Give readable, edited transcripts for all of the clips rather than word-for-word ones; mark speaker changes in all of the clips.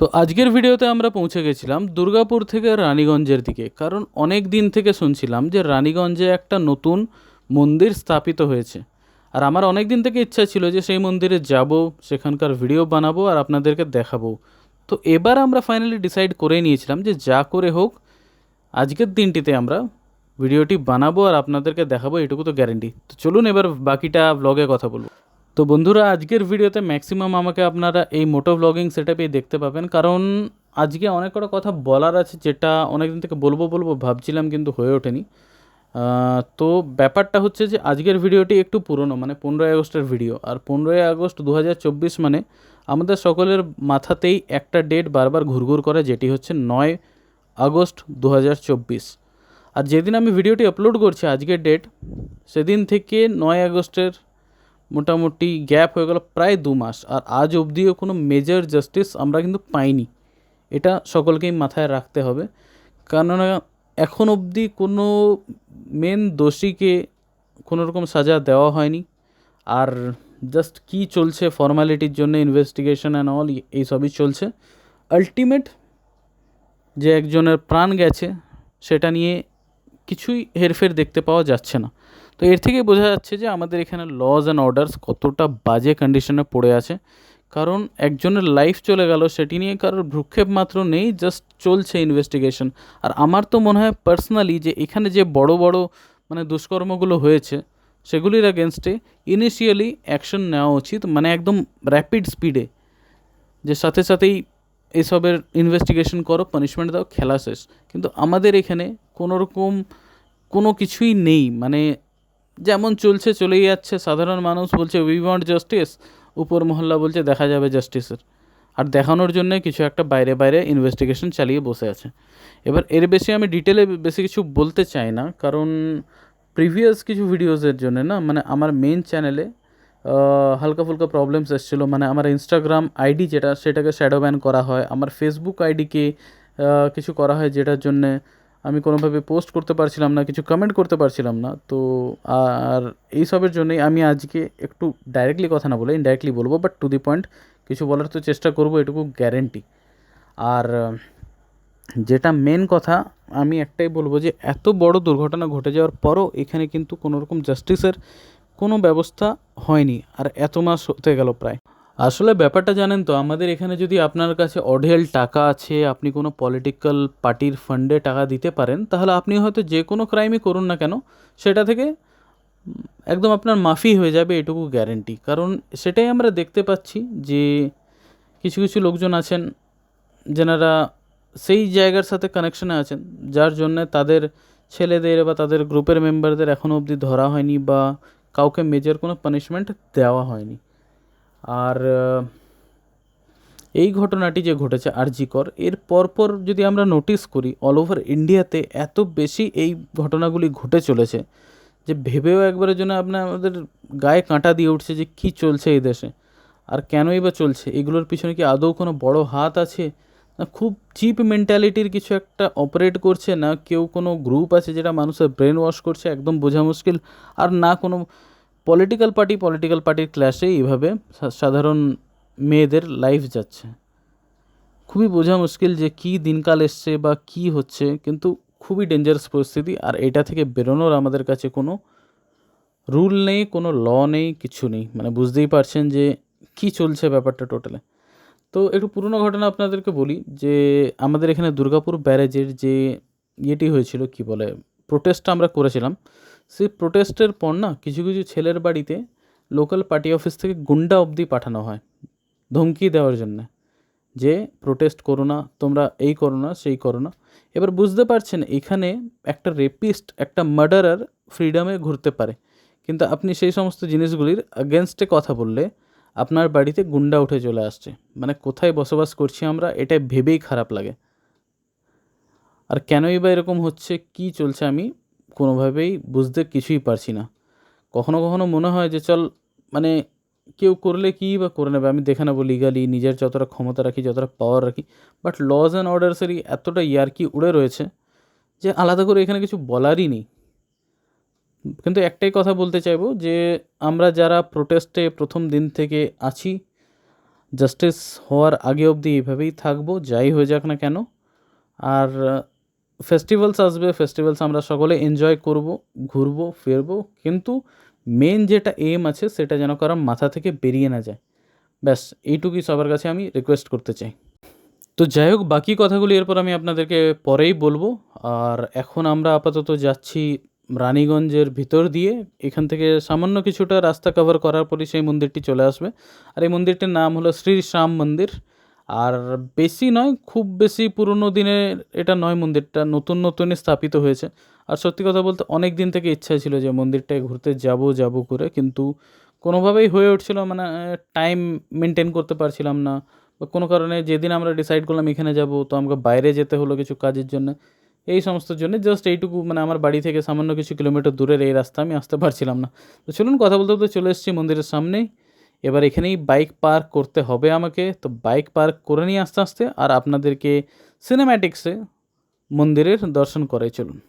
Speaker 1: তো আজকের ভিডিওতে আমরা পৌঁছে গেছিলাম দুর্গাপুর থেকে রানীগঞ্জের দিকে, কারণ অনেক দিন থেকে শুনছিলাম যে রানীগঞ্জে একটা নতুন মন্দির স্থাপিত হয়েছে। আর আমার অনেক দিন থেকে ইচ্ছা ছিল যে সেই মন্দিরে যাব, সেখানকার ভিডিও বানাবো আর আপনাদেরকে দেখাবো। তো এবার আমরা ফাইনালি ডিসাইড করে নিয়েছিলাম যে যা করে হোক আজকের দিনটিতে আমরা ভিডিওটি বানাবো আর আপনাদেরকে দেখাবো, এটুকু তো গ্যারেন্টি। তো চলুন এবার বাকিটা ব্লগে কথা বলবো। তো বন্ধুরা, আজকের ভিডিওতে ম্যাক্সিমাম আমাকে আপনারা এই মোটো ব্লগিং সেটআপেই দেখতে পাবেন, কারণ আজকে অনেক কটা কথা বলার আছে যেটা অনেকদিন থেকে বলবো বলবো ভাবছিলাম কিন্তু হয়ে ওঠেনি। তো ব্যাপারটা হচ্ছে যে আজকের ভিডিওটি একটু পুরনো, মানে 15ই আগস্টের ভিডিও। আর 15ই আগস্ট 2024 মানে আমাদের সকলের মাথাতেই একটা ডেট বারবার ঘুরঘুর করে, যেটি হচ্ছে 9 আগস্ট 2024। আর যেদিন আমি ভিডিওটি আপলোড করছি আজকের ডেট, সেদিন থেকে 9 আগস্টের মোটামুটি গ্যাপ হয়ে গেল প্রায় 2 মাস। আর আজ অবধিও কোনো মেজর জাস্টিস আমরা কিন্তু পাইনি, এটা সকলকেই মাথায় রাখতে হবে। কেননা এখন অবধি কোনো মেন দোষীকে কোনো রকম সাজা দেওয়া হয়নি। আর জাস্ট কি চলছে ফর্মালিটির জন্য ইনভেস্টিগেশন অ্যান্ড অল, এইসবই চলছে। আলটিমেট যে একজনের প্রাণ গেছে সেটা নিয়ে কিছুই হেরফের দেখতে পাওয়া যাচ্ছে না। তো এর থেকে বোঝা যাচ্ছে যে আমাদের এখানে লজ অ্যান্ড অর্ডার্স কতটা বাজে কন্ডিশনে পড়ে আছে। কারণ একজনের লাইফ চলে গেল, সেটি নিয়ে কারোর ভ্রুক্ষেপ মাত্র নেই, জাস্ট চলছে ইনভেস্টিগেশন। আর আমার তো মনে হয় পার্সোনালি যে এখানে যে বড় বড় মানে দুষ্কর্মগুলো হয়েছে সেগুলির অ্যাগেনস্টে ইনিশিয়ালি অ্যাকশন নেওয়া উচিত, মানে একদম র্যাপিড স্পিডে, যে সাথে সাথেই এসবের ইনভেস্টিগেশন করো, পানিশমেন্ট দাও, খেলা শেষ। কিন্তু আমাদের এখানে কোনো রকম কোনো কিছুই নেই, মানে যেমন চলছে চলেই যাচ্ছে। সাধারণ মানুষ বলছে উই ওয়ান্ট জাস্টিস, উপর মহল্লা বলছে দেখা যাবে জাস্টিসের। আর দেখানোর জন্য কিছু একটা বাইরে বাইরে ইনভেস্টিগেশন চালিয়ে বসে আছে। এবার এর বেশি আমি ডিটেলে বেশি কিছু বলতে চাই না, কারণ প্রিভিয়াস কিছু ভিডিওসের জন্য না, মানে আমার মেন চ্যানেলে হালকা ফুলকা প্রবলেমস এসেছিলো। মানে আমার ইনস্টাগ্রাম আইডি যেটা, সেটাকে শ্যাডো ব্যান করা হয়, আমার ফেসবুক আইডিকে কিছু করা হয়, যেটার জন্যে আমি কোনোভাবে পোস্ট করতে পারছিলাম না, কিছু কমেন্ট করতে পারছিলাম না। তো আর এইসবের জন্যই আমি আজকে একটু ডাইরেক্টলি কথা না বলে ইনডাইরেক্টলি বলবো, বাট টু দি পয়েন্ট কিছু বলার তো চেষ্টা করবো, এটুকু গ্যারেন্টি। আর যেটা মেন কথা, আমি একটাই বলবো যে এত বড় দুর্ঘটনা ঘটে যাওয়ার পরও এখানে কিন্তু কোনো রকম জাস্টিসের কোনো ব্যবস্থা হয়নি। আর এত মাস হতে গেল প্রায়। আসলে ব্যাপারটা জানেন তো, আমাদের এখানে যদি আপনার কাছে অঢেল টাকা আছে, আপনি কোনো পলিটিক্যাল পার্টির ফান্ডে টাকা দিতে পারেন, তাহলে আপনি হয়তো যে কোনো ক্রাইমই করুন না কেন সেটা থেকে একদম আপনার মাফি হয়ে যাবে, এটুকু গ্যারেন্টি। কারণ সেটাই আমরা দেখতে পাচ্ছি যে কিছু কিছু লোকজন আছেন যেনারা সেই জায়গার সাথে কানেকশনে আছেন, যার জন্যে তাদের ছেলেদের বা তাদের গ্রুপের মেম্বারদের এখনও অবধি ধরা হয়নি বা কাউকে মেজর কোনো পানিশমেন্ট দেওয়া হয়নি। আর এই ঘটনাটি যে ঘটেছে আরজিকর, এর পরপর যদি আমরা নোটিস করি অল ওভার ইন্ডিয়াতে এত বেশি এই ঘটনাগুলি ঘটে চলেছে যে ভেবেও একবারের জন্য আমাদের গায়ে কাঁটা দিয়ে উঠছে যে কী চলছে এই দেশে আর কেনই বা চলছে। এগুলোর পিছনে কি আদৌ কোনো বড় হাত আছে, না খুব চিপ মেন্টালিটির কিছু একটা অপারেট করছে, না কেউ কোনো গ্রুপ আছে যেটা মানুষের ব্রেন ওয়াশ করছে, একদম বোঝা মুশকিল। আর না কোনো পলিটিক্যাল পার্টির ক্লাসে এইভাবে সাধারণ মেয়েদের লাইফ যাচ্ছে। খুবই বোঝা মুশকিল যে কী দিনকাল এসছে বা কী হচ্ছে, কিন্তু খুবই ডেঞ্জারাস পরিস্থিতি। আর এটা থেকে বেরোনোর আমাদের কাছে কোনো রুল নেই, কোনো ল নেই, কিছু নেই। মানে বুঝতেই পারছেন যে কী চলছে ব্যাপারটা টোটালে। তো একটু পুরনো ঘটনা আপনাদেরকে বলি যে আমাদের এখানে দুর্গাপুর ব্যারেজের যে ইয়েটি হয়েছিল, কি বলে, প্রোটেস্টটা আমরা করেছিলাম, সেই প্রোটেস্টের পর না কিছু কিছু ছেলের বাড়িতে লোকাল পার্টি অফিস থেকে গুন্ডা অবধি পাঠানো হয় ধমকি দেওয়ার জন্যে, যে প্রোটেস্ট করো না তোমরা, এই করো না, সেই করো না। এবার বুঝতে পারছেন এখানে একটা রেপিস্ট, একটা মার্ডারার ফ্রিডমে ঘুরতে পারে, কিন্তু আপনি সেই সমস্ত জিনিসগুলির আগেনস্টে কথা বললে আপনার বাড়িতে গুন্ডা উঠে চলে আসছে। মানে কোথায় বসবাস করছি আমরা, এটা ভেবেই খারাপ লাগে। আর কেনই বা এরকম হচ্ছে, কি চলছে, আমি কোনোভাবেই বুঝতে কিছুই পারছি না। কখনো কখনো মনে হয় যে চল, মানে কেউ করলে কী বা করে নেবে, আমি দেখে নেবো লিগালি, নিজের যতটা ক্ষমতা রাখি, যতটা পাওয়ার রাখি। বাট লজ অ্যান্ড অর্ডার্সেরই এতটা ইয়ার্কি উড়ে রয়েছে যে আলাদা করে এখানে কিছু বলারই নেই। কিন্তু একটাই কথা বলতে চাইবো যে আমরা যারা প্রোটেস্টে প্রথম দিন থেকে আছি, জাস্টিস হওয়ার আগে অবধি এইভাবেই থাকবো, যাই হয়ে যাক না কেন। আর ফেস্টিভ্যালস আসবে, ফেস্টিভ্যালস আমরা সকলে এনজয় করব, ঘুরবো ফিরবো, কিন্তু মেন যেটা এম আছে সেটা যেন কারো মাথা থেকে বেরিয়ে না যায়। ব্যাস এইটুকুই সবার কাছে আমি রিকোয়েস্ট করতে চাই। তো যাই হোক, বাকি কথাগুলি এরপর আমি আপনাদেরকে পরেই বলবো। আর এখন আমরা আপাতত যাচ্ছি রানীগঞ্জের ভিতর দিয়ে। এখান থেকে সামান্য কিছুটা রাস্তা কভার করার পরই সেই মন্দিরটি চলে আসবে। আর এই মন্দিরটির নাম হলো শ্রী শ্যাম মন্দির। আর বেশি নয়, খুব বেশি পুরনো দিনের এটা নয়, মন্দিরটা নতুন নতুনই স্থাপিত হয়েছে। আর সত্যি কথা বলতে অনেক দিন থেকে ইচ্ছা ছিল যে মন্দিরটায় ঘুরতে যাব করে, কিন্তু কোনোভাবেই হয়ে উঠছিল, মানে টাইম মেনটেন করতে পারছিলাম না, বা কোনো কারণে যেদিন আমরা ডিসাইড করলাম এখানে যাব তো আমাকে বাইরে যেতে হলো কিছু কাজের জন্য। এই সমস্ত জন্য জাস্ট এইটুকু, মানে আমার বাড়ি থেকে সামান্য কিছু কিলোমিটার দূরের এই রাস্তা আমি আসতে পারছিলাম না। তো চলুন, কথা বলতে বলতে চলে এসেছি মন্দিরের সামনেই। এবার এখানেই বাইক পার্ক করতে হবে আমাকে। তো বাইক পার্ক করে নিয়ে আস্তে আস্তে আর আপনাদেরকে সিনেম্যাটিক্সে মন্দিরের দর্শন করাই, চলুন।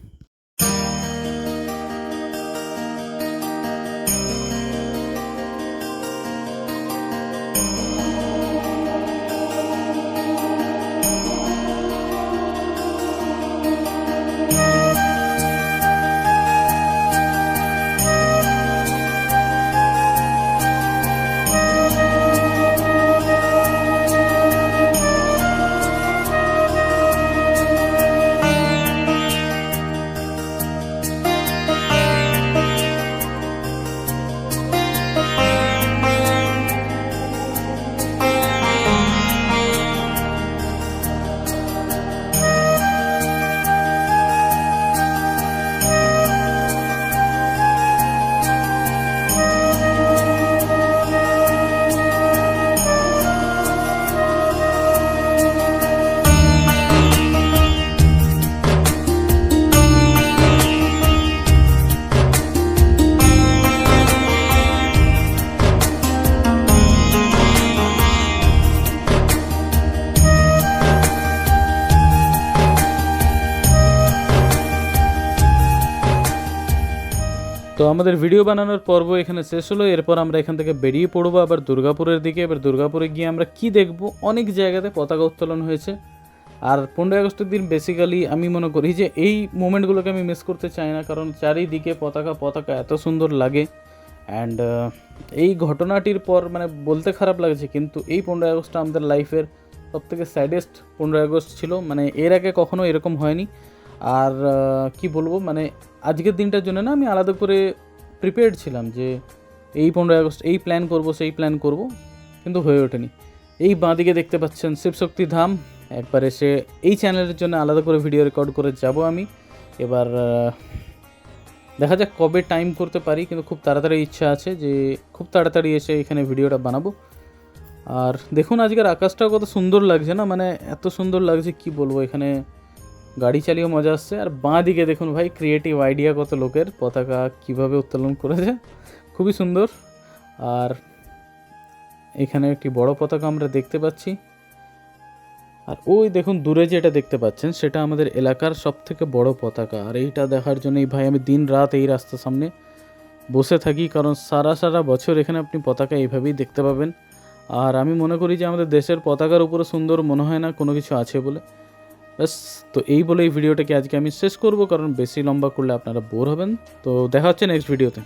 Speaker 1: তো আমাদের ভিডিও বানানোর পর্ব এখানে শেষ হলো। এরপর আমরা এখান থেকে বেরিয়ে পড়বো আবার দুর্গাপুরের দিকে। এবার দুর্গাপুরে গিয়ে আমরা কি দেখব? অনেক জায়গাতে পতাকা উত্তোলন হয়েছে। আর 15ই আগস্টের দিন বেসিক্যালি আমি মনে করি যে এই মোমেন্টগুলোকে আমি মিস করতে চাই না, কারণ চারিদিকে পতাকা পতাকা এত সুন্দর লাগে। অ্যান্ড এই ঘটনাটির পর মানে বলতে খারাপ লাগছে, কিন্তু এই 15ই আগস্টটা আমাদের লাইফের সবথেকে স্যাডেস্ট 15ই আগস্ট ছিল। মানে এর আগে কখনো এরকম হয়নি। আর কি বলবো, মানে আজকের দিনটার জন্য না আমি আলাদা করে প্রিপেয়ার্ড ছিলাম যে এই 15ই আগস্ট এই প্ল্যান করব সেই প্ল্যান করব, কিন্তু হয়ে ওঠেনি। এই বাঁদিকে দেখতে পাচ্ছেন শিবশক্তি ধাম। একবার এসে এই চ্যানেলের জন্য আলাদা করে ভিডিও রেকর্ড করে যাব আমি। এবার দেখা যাক কবে টাইম করতে পারি, কিন্তু খুব তাড়াতাড়ি ইচ্ছা আছে যে খুব তাড়াতাড়ি এসে এখানে ভিডিওটা বানাবো। আর দেখুন আজকের আকাশটাও কত সুন্দর লাগছে না, মানে এত সুন্দর লাগছে কি বলবো। এখানে গাড়ি চালিয়েও মজা আসছে। আর বাঁ দিকে দেখুন ভাই, ক্রিয়েটিভ আইডিয়া কত লোকের, পতাকা কীভাবে উত্তোলন করেছে, খুবই সুন্দর। আর এখানে একটি বড় পতাকা আমরা দেখতে পাচ্ছি। আর ওই দেখুন দূরে যেটা দেখতে পাচ্ছেন সেটা আমাদের এলাকার সবথেকে বড় পতাকা। আর এইটা দেখার জন্যই ভাই আমি দিন রাত এই রাস্তার সামনে বসে থাকি, কারণ সারা বছর এখানে আপনি পতাকা এইভাবেই দেখতে পাবেন। আর আমি মনে করি যে আমাদের দেশের পতাকার উপরে সুন্দর মনে হয় না কোনো কিছু আছে বলে। ব্যাস, তো এই বলে এই ভিডিওটাকে আজকে আমি শেষ করব, কারণ বেশি লম্বা করলে আপনারা বোর হবেন। তো দেখা হচ্ছে নেক্সট ভিডিওতে।